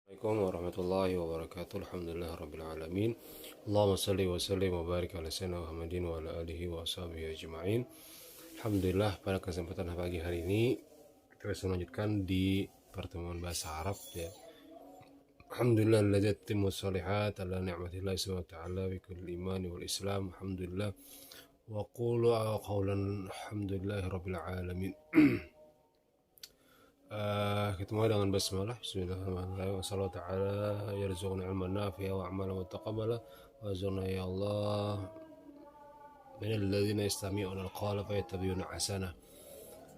Assalamualaikum warahmatullahi wabarakatuh. Alhamdulillah rabbil alamin. Allahumma salli wa sallim wa barik ala sayyidina Muhammadin wa ala alihi wa ashabihi ajma'in. Alhamdulillah, pada kesempatan pagi hari ini kita bisa melanjutkan di pertemuan bahasa Arab ya. Alhamdulillah alladzi tatimmu shalihat ala ni'matillahi subhanahu wa ta'ala bi kulli iman wal islam. Alhamdulillah wa qulu qawlan alhamdulillahi rabbil alamin. Kita mulai dengan basmalah. Bismillahirrahmanirrahim. Wassalatu ta'ala yarzuqna ilman nafi'a wa amalan mutaqabbala wa yarzuqna ya Allah min alladhina yastami'una al-qawla fayattabi'una ahsana.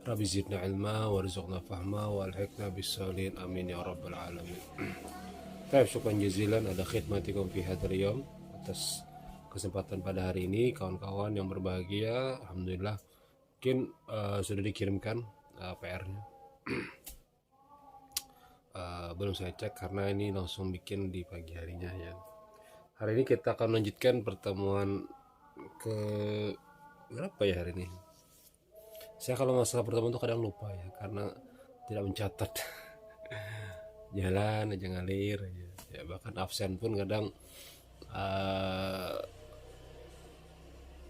Rabbi zidna ilma warzuqna fahma wa alhiqna bis-salihin amin ya rabbal alamin. Baik, syukran jazilan ada khidmatikum fi hadzal yaum, atas kesempatan pada hari ini kawan-kawan yang berbahagia. Alhamdulillah mungkin sudah dikirimkan PR-nya. Belum saya cek karena ini langsung bikin di pagi harinya ya. Hari ini kita akan melanjutkan pertemuan ke berapa ya hari ini. Saya kalau masalah pertemuan itu kadang lupa ya karena tidak mencatat. Jalan aja ngalir aja. Ya bahkan absen pun kadang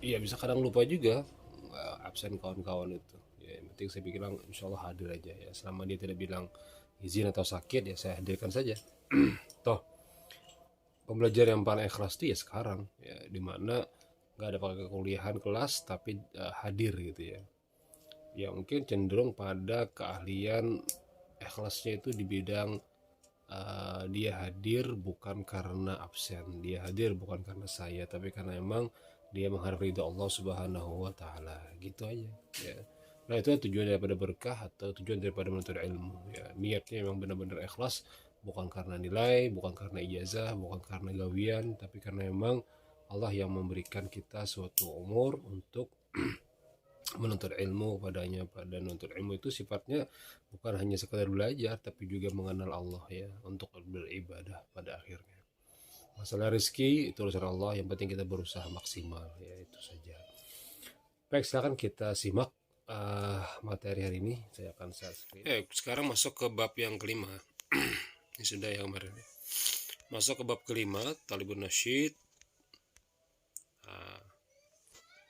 ya bisa kadang lupa juga absen kawan-kawan itu. Ya, yang penting saya bilang insya Allah hadir aja ya. Selama dia tidak bilang izin atau sakit ya saya hadirkan saja. Toh pembelajaran yang paling ikhlas itu ya sekarang ya, dimana nggak ada pakai kuliahan kelas tapi hadir gitu ya. Ya mungkin cenderung pada keahlian ikhlasnya itu di bidang dia hadir bukan karena absen, dia hadir bukan karena saya, tapi karena emang dia mengharap ridha Allah Subhanahu wa taala. Gitu aja ya. Nah, itu tujuan daripada berkah atau tujuan daripada menuntut ilmu ya. Niatnya memang benar-benar ikhlas, bukan karena nilai, bukan karena ijazah, bukan karena gawian, tapi karena memang Allah yang memberikan kita suatu umur untuk menuntut ilmu padanya. Pada menuntut ilmu itu sifatnya bukan hanya sekadar belajar tapi juga mengenal Allah ya, untuk beribadah pada akhirnya. Masalah rezeki itu urusan Allah, yang penting kita berusaha maksimal ya, itu saja. Baik, silakan kita simak materi hari ini. Saya akan share screen. Sekarang masuk ke bab yang kelima. Ini sudah yang kemarin. Masuk ke bab kelima, talibun nasyid,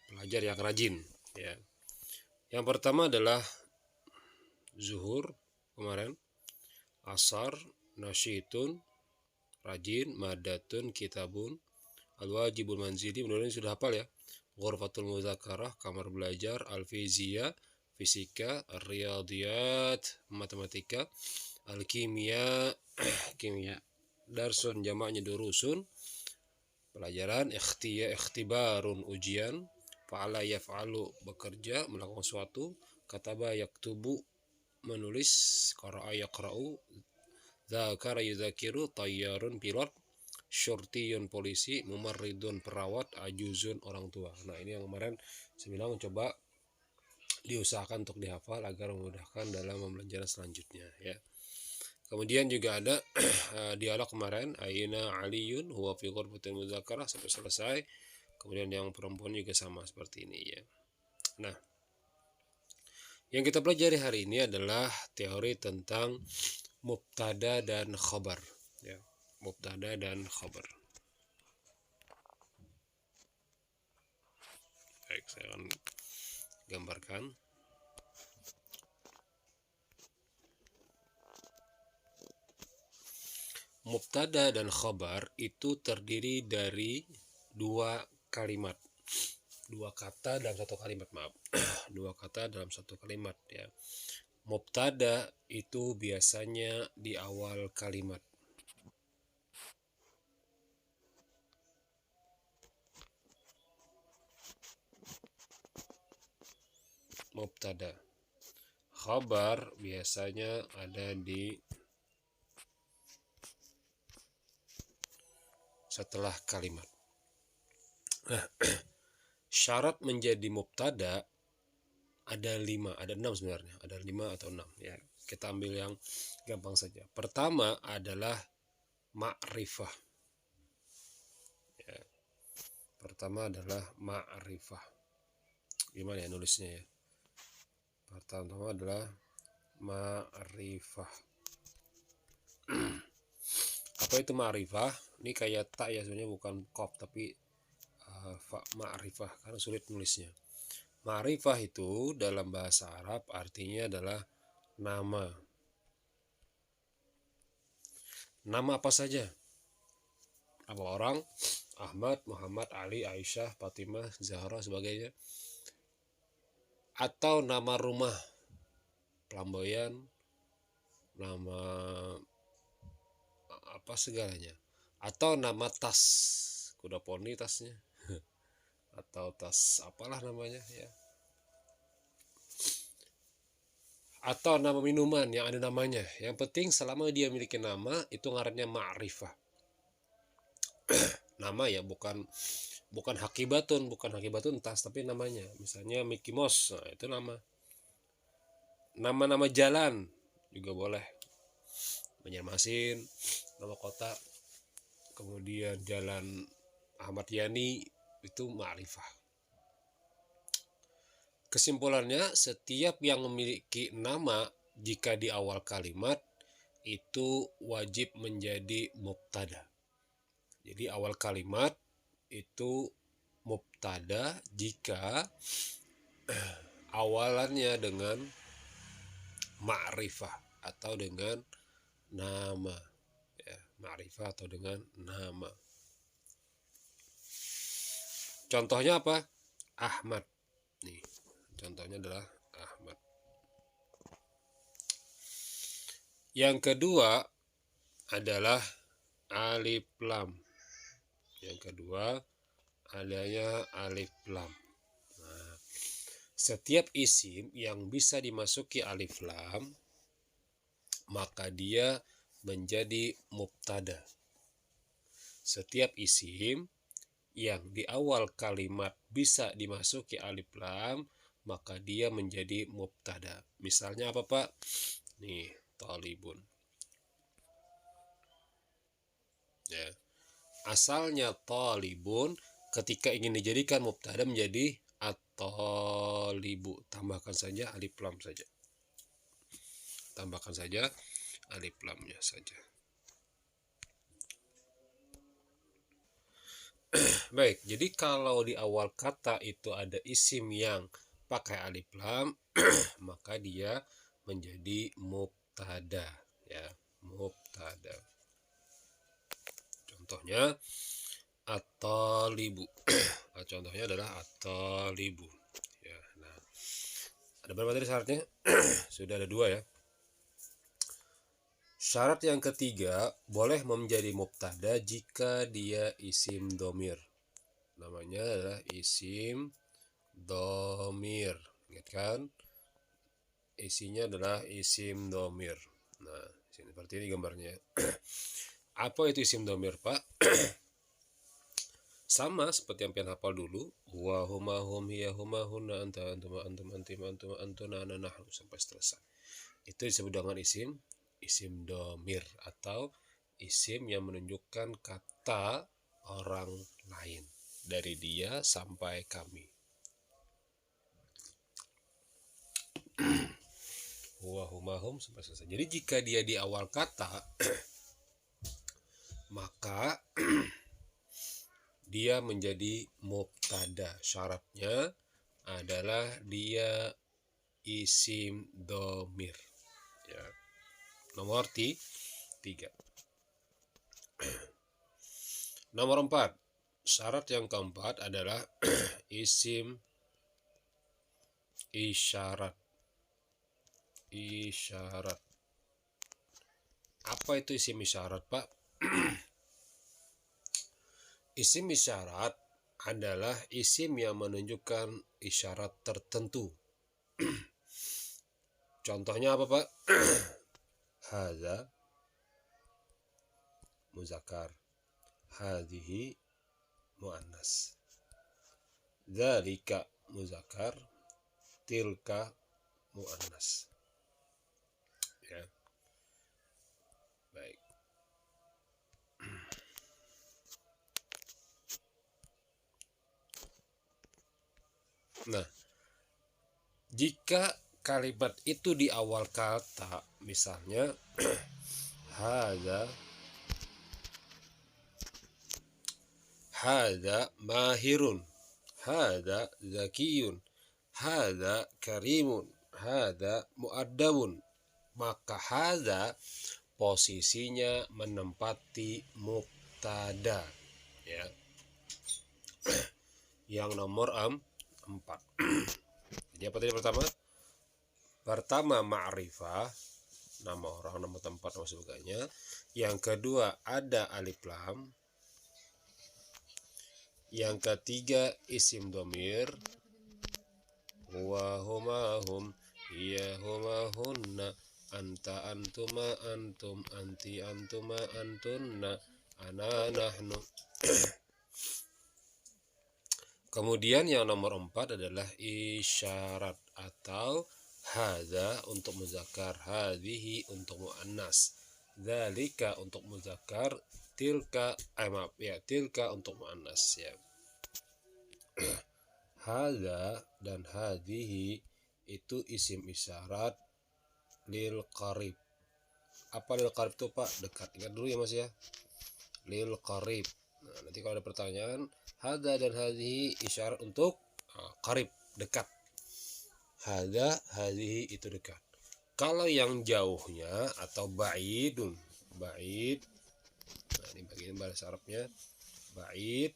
pelajar yang rajin ya. Yang pertama adalah zuhur kemarin, asar, nasyitun, rajin, madatun, kitabun, al-wajibul manzili, mudah-mudahan sudah hafal ya. Ghurfatul muzakarah, kamar belajar, al-fizia, fisika, riyadiyat, matematika, al-kimia, kimia, darsun jamaknya durusun, pelajaran, ikhtibarun ujian, fa'ala yaf'alu bekerja, melakukan sesuatu, kataba yaktubu menulis, qara'a yaqra'u, dzakara yudzakiru, tayyarun pilot, syurtiyun polisi, mumarridun perawat, ajuzun orang tua. Nah, ini yang kemarin saya bilang coba diusahakan untuk dihafal agar memudahkan dalam pembelajaran selanjutnya ya. Kemudian juga ada dialog kemarin, aina aliyun huwa fi ghurfatil muzakarah, sampai selesai. Kemudian yang perempuan juga sama seperti ini ya. Nah, yang kita pelajari hari ini adalah teori tentang mubtada dan khabar ya. Mubtada dan khabar. Baik, saya akan gambarkan. Mubtada dan khabar itu terdiri dari dua kalimat, dua kata dalam satu kalimat, maaf. Dua kata dalam satu kalimat ya. Mubtada itu biasanya di awal kalimat. Mubtada. Khabar biasanya ada di setelah kalimat. Nah, syarat menjadi mubtada ada 5, ada 6 sebenarnya, ada 5 atau 6 ya. Kita ambil yang gampang saja. Pertama adalah ma'rifah ya. Pertama adalah ma'rifah. Gimana ya nulisnya ya? Pertama adalah ma'rifah. Apa itu ma'rifah? Ini kayak tak ya, sebenarnya bukan qaf tapi ma'rifah karena sulit nulisnya. Ma'rifah itu dalam bahasa Arab artinya adalah nama. Nama apa saja? Nama orang, Ahmad, Muhammad, Ali, Aisyah, Fatimah, Zahra, sebagainya. Atau nama rumah, Pelamboyan, nama apa segalanya. Atau nama tas, kuda poni tasnya. Atau tas apalah namanya ya. Atau nama minuman yang ada namanya. Yang penting selama dia memiliki nama, itu ngarannya ma'rifah. Nama ya, bukan hakibatun tas, tapi namanya. Misalnya Mickey Mouse, nah itu nama. Nama-nama jalan juga boleh. Banjarmasin, nama kota. Kemudian Jalan Ahmad Yani, itu ma'rifah. Kesimpulannya, setiap yang memiliki nama jika di awal kalimat itu wajib menjadi mubtada. Jadi awal kalimat itu mubtada jika awalannya dengan ma'rifah atau dengan nama. Ya, ma'rifah atau dengan nama. Contohnya apa? Ahmad. Nih, contohnya adalah Ahmad. Yang kedua adalah alif lam. Yang kedua adanya alif lam. Nah, setiap isim yang bisa dimasuki alif lam maka dia menjadi mubtada. Setiap isim yang di awal kalimat bisa dimasuki alif lam maka dia menjadi mubtada. Misalnya apa, Pak? Nih, talibun. Ya. Asalnya talibun, ketika ingin dijadikan mubtada menjadi at-talibu. Tambahkan saja alif lam saja. Tambahkan saja alif lamnya saja. Baik, jadi kalau di awal kata itu ada isim yang pakai alif lam, maka dia menjadi mubtada, ya, mubtada. Contohnya at-talibu. Contohnya adalah at-talibu. Ya, nah, ada berapa tadi syaratnya? Sudah ada 2 ya. Syarat yang ketiga, boleh menjadi mubtada jika dia isim domir. Namanya adalah isim domir. Ingat kan? Isinya adalah isim domir. Nah, seperti ini gambarnya. Apa itu isim domir, Pak? Sama seperti yang pian hafal dulu. Wa huma hum hiya huma hunna anta antum antum antim antum antuna nahnu sampai selesai. Itu disebut dengan isim domir atau isim yang menunjukkan kata orang lain, dari dia sampai kami. Wa huma hum sampai selesai. Jadi jika dia di awal kata maka dia menjadi mubtada. Syaratnya adalah dia isim domir. Ya. Nomor 3. Nomor 4. Syarat yang keempat adalah isim isyarat. Isyarat. Apa itu isim isyarat, Pak? Isim isyarat adalah isim yang menunjukkan isyarat tertentu. Contohnya apa, Pak? Hadza muzakkar, hadhihi muannas, dzalika muzakkar, tilka muannas. Ya. Baik. Nah, jika kalimat itu di awal kata, misalnya hadza Hadza mahirun, hadza zakiyun, hadza karimun, hadza muaddabun. Maka hadza posisinya menempati mubtada, ya. Yang nomor 4. Jadi apa tadi pertama? Pertama ma'rifah, nama orang, nama tempat, nama sebagainya. Yang kedua ada alif lam. Yang ketiga isim dhamir. Huwa huma hum, hiya huma hunna, anta antuma antum, anti antuma antunna, ana nahnu. Kemudian yang nomor 4 adalah isyarat atau hadza untuk muzakkar, hadhihi untuk muannas, dzalika untuk muzakkar, tilka tilka untuk muannas, ya. Hadza dan hadhihi itu isim isyarat lil qarib. Apa lil qarib itu, Pak? Dekat. Ingat dulu ya Mas ya. Lil qarib. Nah, nanti kalau ada pertanyaan, hadza dan hadhihi isyarat untuk qarib, dekat. Hadza hadhihi itu dekat. Kalau yang jauhnya atau ba'idun, ba'id. Nah, ini bagian bahasa Arabnya. Ba'id,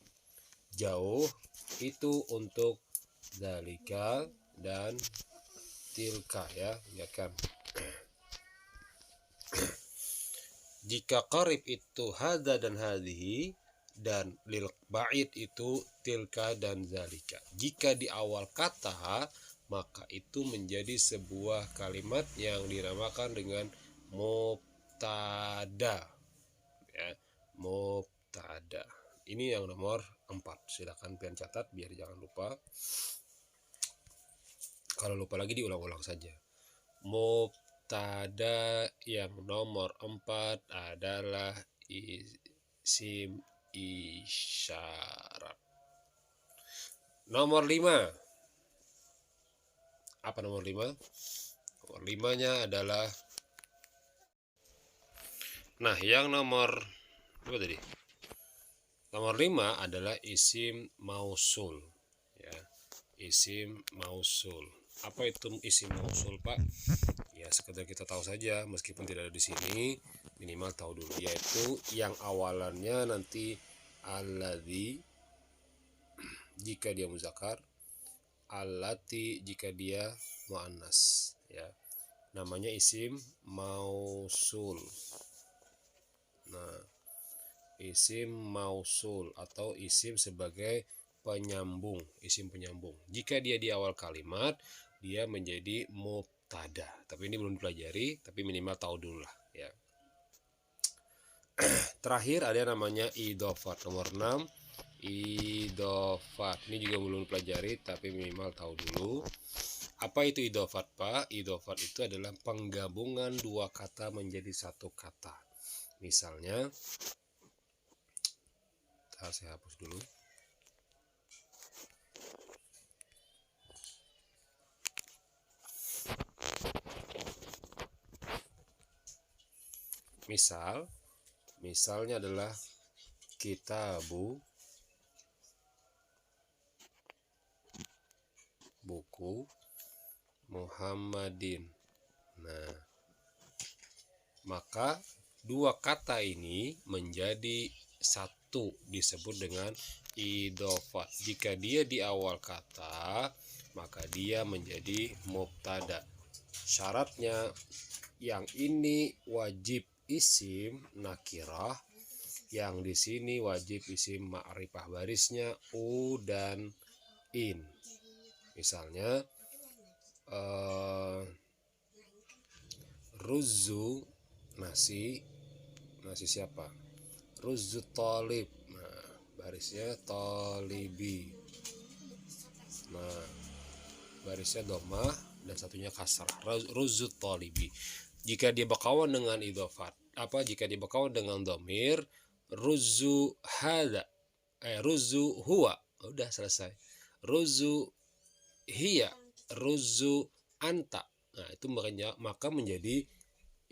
jauh, itu untuk dzalika dan tilka, ya, lihat kan. Jika qarib itu hadza dan hadhihi, dan lil ba'id itu tilka dan dzalika. Jika di awal kata, maka itu menjadi sebuah kalimat yang dinamakan dengan mubtada, ya, mubtada. Ini yang nomor 4. Silakan pian catat biar jangan lupa. Kalau lupa lagi diulang-ulang saja. Mubtada yang nomor 4 adalah isim isyarat. Nomor 5. Apa nomor 5? Nomor 5-nya adalah, nah, yang nomor apa tadi? Nomor 5 adalah isim mausul, ya. Isim mausul. Apa itu isim mausul, Pak? Ya, sekedar kita tahu saja, meskipun tidak ada di sini, minimal tahu dulu, yaitu yang awalannya nanti alladzi jika dia muzakkar, allati jika dia muannas, ya. Namanya isim mausul. Nah, isim mausul atau isim sebagai penyambung, isim penyambung. Jika dia di awal kalimat, dia menjadi mubtada. Tapi ini belum dipelajari, tapi minimal tahu dulu lah, ya. Terakhir ada namanya idhofat, nomor 6. Idhofat ini juga belum dipelajari, tapi minimal tahu dulu. Apa itu idhofat, Pak? Idhofat itu adalah penggabungan dua kata menjadi satu kata. Misalnya, saya hapus dulu. Misalnya adalah kitabu, buku, Muhammadin. Nah, maka dua kata ini menjadi satu, disebut dengan idhofat. Jika dia di awal kata, maka dia menjadi mubtada. Syaratnya yang ini wajib isim nakirah, yang di sini wajib isim ma'rifah, barisnya u dan in. Misalnya ruzu, nasi siapa? Ruzu talib. Nah, barisnya talibi. Nah, barisnya domah dan satunya kasrah. Ruzu talibi. Jika dia berkawan dengan idhofat, jika dia berkawan dengan dhamir, ruzu hadza, ruzu huwa, udah selesai. Ruzu hiya, ruzu anta. Nah, itu maka menjadi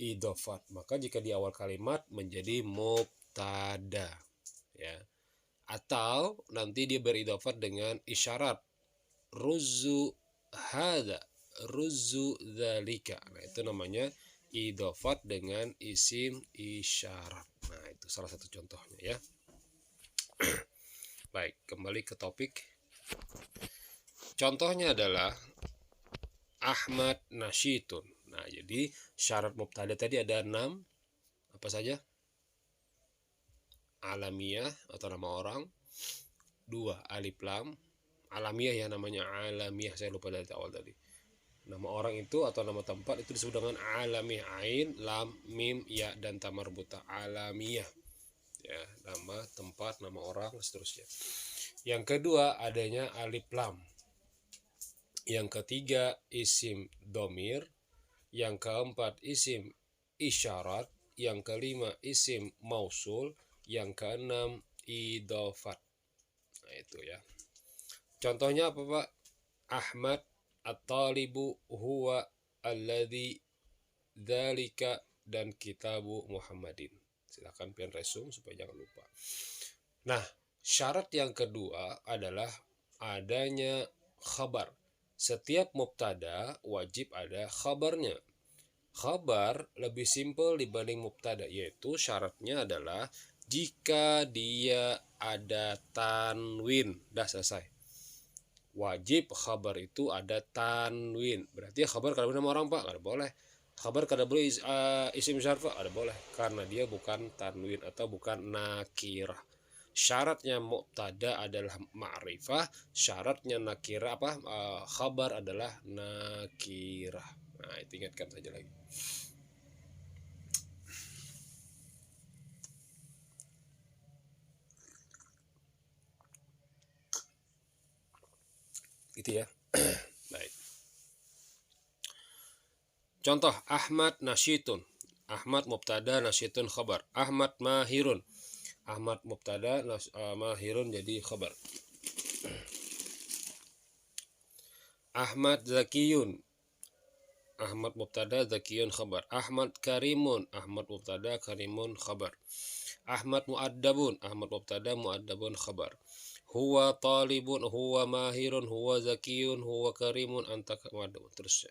idhofat. Maka jika di awal kalimat menjadi mubtada, ya. Atau nanti dia beridhofat dengan isyarat, ruzu hada, ruzu dzalika. Nah, itu namanya idhofat dengan isim isyarat. Nah, itu salah satu contohnya ya. Baik, kembali ke topik. Contohnya adalah Ahmad nasyitun. Nah, jadi syarat mubtada tadi ada 6. Apa saja? Alamiah atau nama orang. 2, alif lam. Alamiah ya, namanya alamiah, saya lupa dari awal tadi. Nama orang itu atau nama tempat itu disebut dengan alamiah, ain, lam, mim, ya, dan ta marbuta. Alamiah. Ya, nama tempat, nama orang, seterusnya. Yang kedua adanya alif lam. Yang ketiga isim domir. Yang keempat isim isyarat. Yang kelima isim mausul. Yang keenam idhofat. Nah, itu ya. Contohnya apa, Pak? Ahmad at-talibu huwa alladhi dzalika dan kitabu Muhammadin. Silakan pian resum supaya jangan lupa. Nah, syarat yang kedua adalah adanya khabar. Setiap mubtada wajib ada khabarnya. Khabar lebih simpel dibanding mubtada, yaitu syaratnya adalah jika dia ada tanwin. Dah selesai. Wajib khabar itu ada tanwin. Berarti khabar kada boleh nama orang, Pak, kada boleh. Khabar kada boleh isim syarfa, ada boleh, karena dia bukan tanwin atau bukan nakirah. Syaratnya mubtada adalah ma'rifah, syaratnya nakirah khabar adalah nakirah. Nah, itu ingatkan saja lagi. Gitu ya. Baik. Contoh Ahmad nasyitun. Ahmad mubtada, nasyitun khabar. Ahmad mahirun. Ahmad mubtada, mahirun jadi khabar. Ahmad zakiyun. Ahmad mubtada, zakiyun khabar. Ahmad karimun. Ahmad mubtada, karimun khabar. Ahmad muaddabun. Ahmad mubtada, muaddabun khabar. Huwa talibun, huwa mahirun, huwa zakiyun, huwa karimun, anta muaddabun. Terus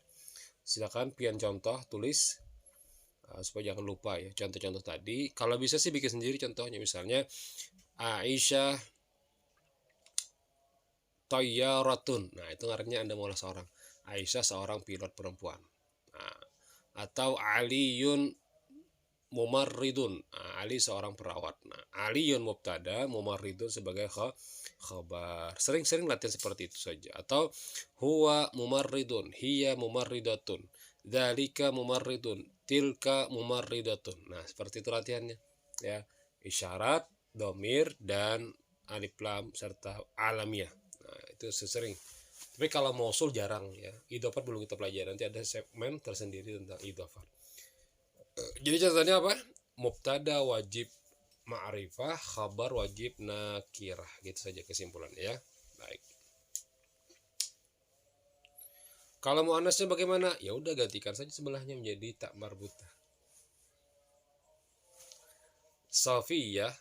silakan pian contoh tulis supaya jangan lupa ya contoh-contoh tadi. Kalau bisa sih bikin sendiri contohnya, misalnya Aisyah tayyaratun. Nah, itu artinya Anda maulah seorang. Aisyah seorang pilot perempuan. Nah, atau Aliyun mumarridun. Nah, Ali seorang perawat. Nah, Aliyun mubtada, mumarridun sebagai khabar. Sering-sering latihan seperti itu saja. Atau huwa mumarridun, hiya mumarridatun, dzalika mumarridun, tilka mumarridatun. Nah, seperti itu latihannya. Ya, isyarat, domir, dan alif lam serta alamiah. Nah, itu sesering. Tapi kalau mausul jarang ya. Idhofat belum kita pelajari. Nanti ada segmen tersendiri tentang idhofat. Jadi contohnya apa? Mubtada wajib ma'rifah, khabar wajib nakirah. Gitu saja kesimpulannya ya. Baik. Kalau muannasnya bagaimana? Ya udah gantikan saja sebelahnya menjadi tak marbutah. Safiyah,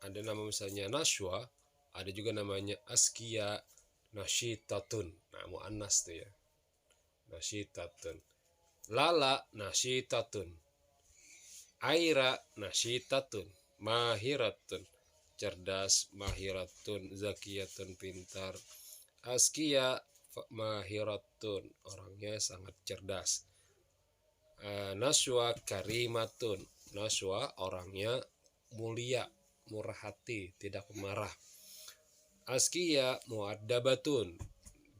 ada nama misalnya Nashwa, ada juga namanya Askia, Nasyitatun. Nah, muannas tuh ya. Nasyitatun. Lala nasyitatun. Aira nasyitatun. Mahiratun, cerdas, mahiratun, zakiyatun, pintar. Askia mahiratun, orangnya sangat cerdas. Naswa karimatun. Naswa orangnya mulia, murah hati, tidak pemarah. Askia muaddabatun,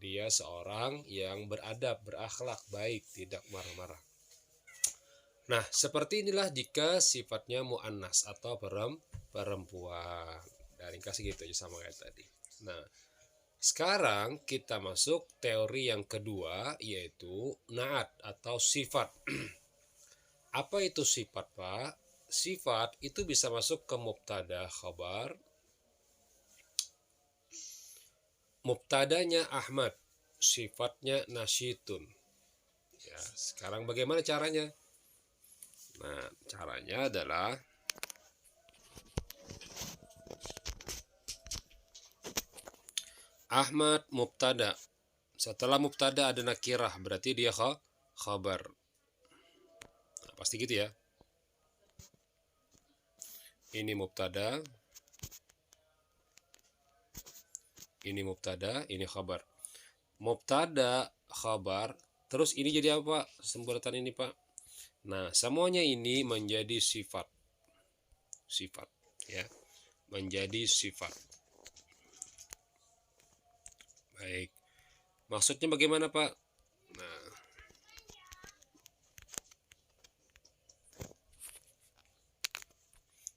dia seorang yang beradab, berakhlak baik, tidak marah-marah. Nah, seperti inilah jika sifatnya muannas atau perempuan. Nah, ringkas gitu aja sama kayak tadi. Nah, sekarang kita masuk teori yang kedua, yaitu naat atau sifat. Apa itu sifat, Pak? Sifat itu bisa masuk ke mubtada khabar. Mubtadanya Ahmad, sifatnya nasyitun. Ya, sekarang bagaimana caranya? Nah, caranya adalah Ahmad mubtada. Setelah mubtada ada nakirah, berarti dia khabar. Nah, pasti gitu ya. Ini mubtada, ini khabar. Mubtada, khabar, terus ini jadi apa? Sembulatan ini, Pak. Nah, semuanya ini menjadi sifat. Sifat, ya. Menjadi sifat. Baik. Maksudnya bagaimana, Pak? Nah,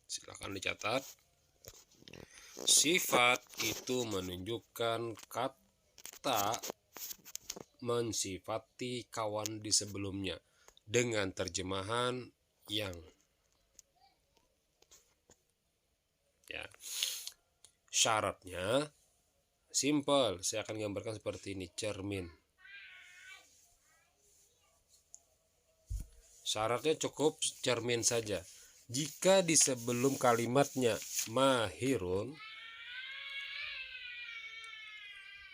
silakan dicatat. Sifat itu menunjukkan kata mensifati kawan di sebelumnya dengan terjemahan yang, ya. Syaratnya simple, saya akan gambarkan seperti ini, cermin. Syaratnya cukup cermin saja. Jika di sebelum kalimatnya mahirun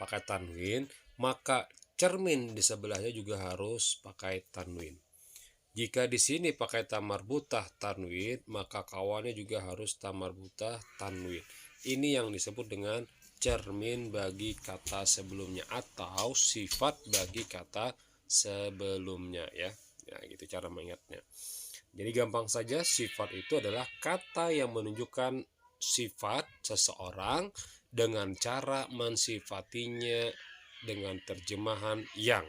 pakai tanwin, maka cermin di sebelahnya juga harus pakai tanwin. Jika di sini pakai tamarbutah tanwin, maka kawannya juga harus tamarbutah tanwin. Ini yang disebut dengan cermin bagi kata sebelumnya atau sifat bagi kata sebelumnya, ya. Ya, gitu cara mengingatnya. Jadi gampang saja, sifat itu adalah kata yang menunjukkan sifat seseorang dengan cara mensifatinya dengan terjemahan yang.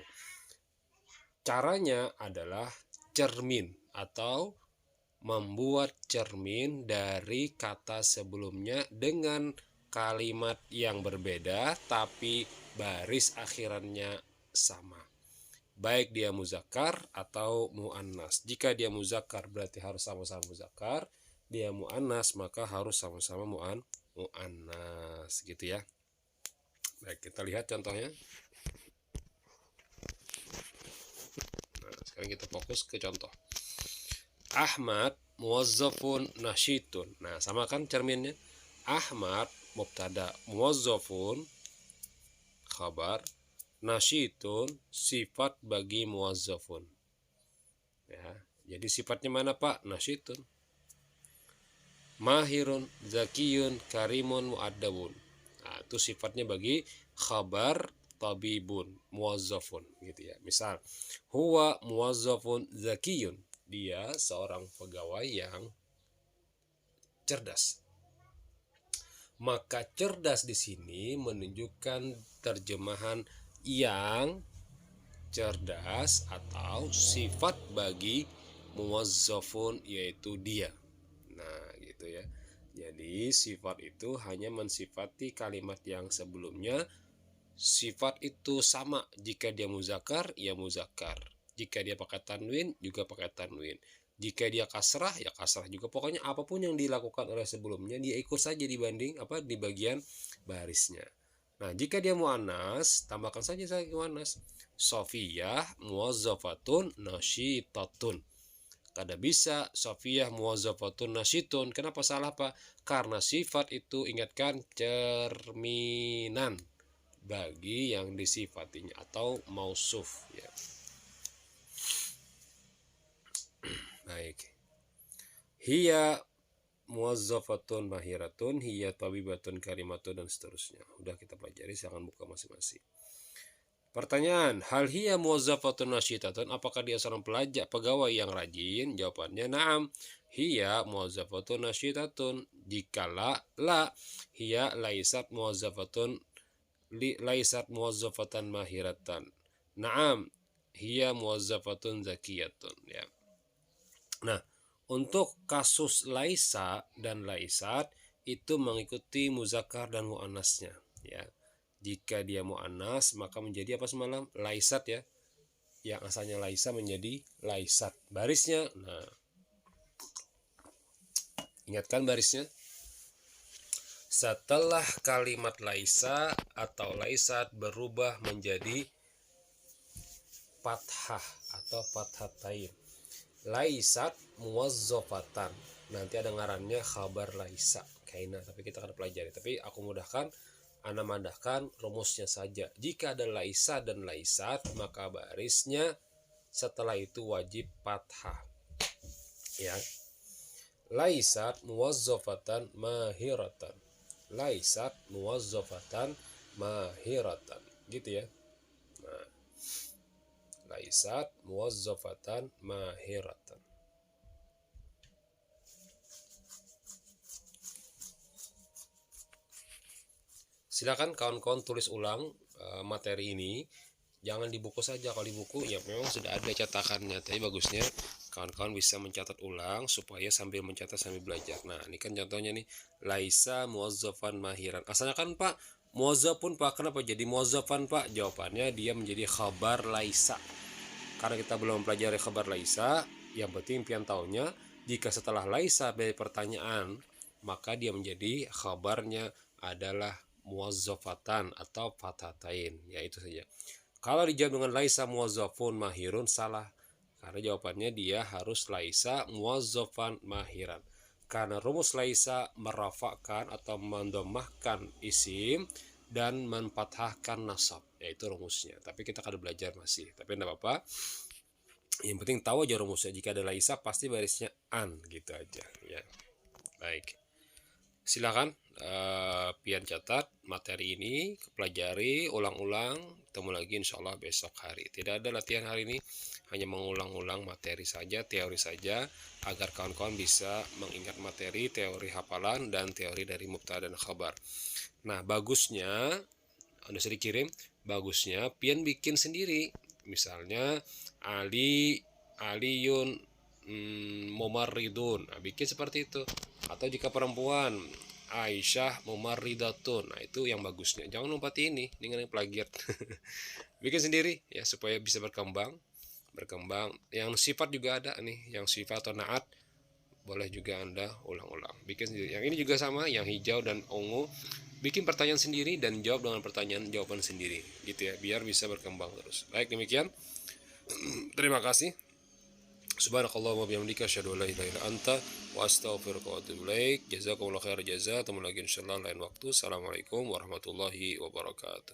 Caranya adalah cermin atau membuat cermin dari kata sebelumnya dengan kalimat yang berbeda tapi baris akhirannya sama. Baik dia muzakkar atau muannas. Jika dia muzakkar berarti harus sama-sama muzakkar. Dia muannas maka harus sama-sama muannas, gitu ya. Baik, kita lihat contohnya. Nah, sekarang kita fokus ke contoh. Ahmad muwazzafun nasyitun. Nah, sama kan cerminnya? Ahmad mubtada, muwazzafun khabar, nasyitun sifat bagi muwazzafun. Ya, jadi sifatnya mana, Pak? Nasyitun. Mahirun, zakiyun, karimun, muaddabun. Nah, itu sifatnya bagi khabar tabibun, muwazzafun, gitu ya. Misal, huwa muwazzafun zakiyun. Dia seorang pegawai yang cerdas. Maka cerdas di sini menunjukkan terjemahan yang cerdas atau sifat bagi muwazzafun, yaitu dia. Nah, gitu ya. Jadi sifat itu hanya mensifati kalimat yang sebelumnya. Sifat itu sama jika dia muzakkar, ya muzakkar. Jika dia pakai tanwin, juga pakai tanwin. Jika dia kasrah, ya kasrah juga. Pokoknya apapun yang dilakukan oleh sebelumnya, dia ikut saja dibanding di bagian barisnya. Nah, jika dia muannas, tambahkan saja muannas. Sofiyah muwazzafatun nasyitatun. Kada bisa Sofiyah muwazzafatun nasyitun. Kenapa salah, Pak? Karena sifat itu, ingatkan, cerminan bagi yang disifatinya atau mausuf, ya. Baik. Hiya muwazzafatun mahiratun, hiya tabibatun karimatun, dan seterusnya. Udah kita pelajari, silahkan buka masing-masing. Pertanyaan, hal hiya muwazzafatun nasyitatun, apakah dia seorang pegawai yang rajin? Jawabannya na'am. Hiya muwazzafatun nasyitatun. Jikalau la, hiya laisat muwazzafatun laisat muwazzafatan mahiratan. Na'am, hiya muwazzafatun zakiyatun, ya. Nah, untuk kasus laisa dan laisat itu mengikuti muzakkar dan muannasnya, ya. Jika dia muannas maka menjadi apa semalam? Laisat, ya. Yang asalnya laisa menjadi laisat. Barisnya, nah, ingatkan barisnya. Setelah kalimat laisa atau laisat berubah menjadi fathah atau fathatain. Laisat muwazzafatan. Nanti ada ngarannya khabar laisa kaina, tapi kita akan pelajari. Tapi aku mudahkan, Ana mandahkan rumusnya saja. Jika ada laisa dan laisat, maka barisnya setelah itu wajib fathah. Ya. Laisat muwazzafatan mahiratan. Laisat muwazzafatan mahiratan. Gitu ya. Nah, laisat muwazzafatan mahiratan. Silakan kawan-kawan tulis ulang materi ini. Jangan di buku saja. Kalau di buku ya memang sudah ada catakannya, tapi bagusnya kawan-kawan bisa mencatat ulang supaya sambil mencatat sambil belajar. Nah, ini kan contohnya nih, laisa muwazzafan mahiran. Asalnya kan Pak, muwazzafun Pak, kenapa jadi muwazzafan Pak? Jawabannya dia menjadi khabar laisa. Karena kita belum mempelajari khabar laisa, yang penting pian taunya jika setelah laisa dari pertanyaan, maka dia menjadi khabarnya adalah muwazzafatan atau fathatain, ya itu saja. Kalau dijawab dengan laisa muwazzafun mahirun, salah, karena jawabannya dia harus laisa muwazzafan mahiran, karena rumus laisa merafakkan atau mendomahkan isim dan menfathahkan nasab, yaitu rumusnya. Tapi kita akan belajar masih, tapi tidak apa-apa, yang penting tahu aja rumusnya. Jika ada laisa pasti barisnya an, gitu aja ya. Baik, silakan pian catat materi ini, pelajari, ulang-ulang, ketemu lagi insya Allah besok hari. Tidak ada latihan hari ini, hanya mengulang-ulang materi saja, teori saja, agar kawan-kawan bisa mengingat materi, teori hafalan, dan teori dari mubtada dan khabar. Nah, bagusnya, Anda sudah dikirim, bagusnya pian bikin sendiri. Misalnya, Aliyun mumarridun, nah, bikin seperti itu. Atau jika perempuan, Aisyah mumarridatun, nah itu yang bagusnya. Jangan lompat ini dengan yang plagiat. Bikin sendiri ya supaya bisa berkembang. Yang sifat juga ada nih, yang sifat atau naat boleh juga Anda ulang-ulang. Bikin sendiri. Yang ini juga sama, yang hijau dan ungu. Bikin pertanyaan sendiri dan jawab dengan pertanyaan jawaban sendiri, gitu ya, biar bisa berkembang terus. Baik, demikian. Terima kasih. Subhanakallahumma bihamdika asyhadu an la ilaha illa anta wa astaghfiruka wa atubu ilaik. Jazakumullahu khairan jazaa. Ketemu lagi insyaallah lain waktu. Assalamualaikum warahmatullahi wabarakatuh.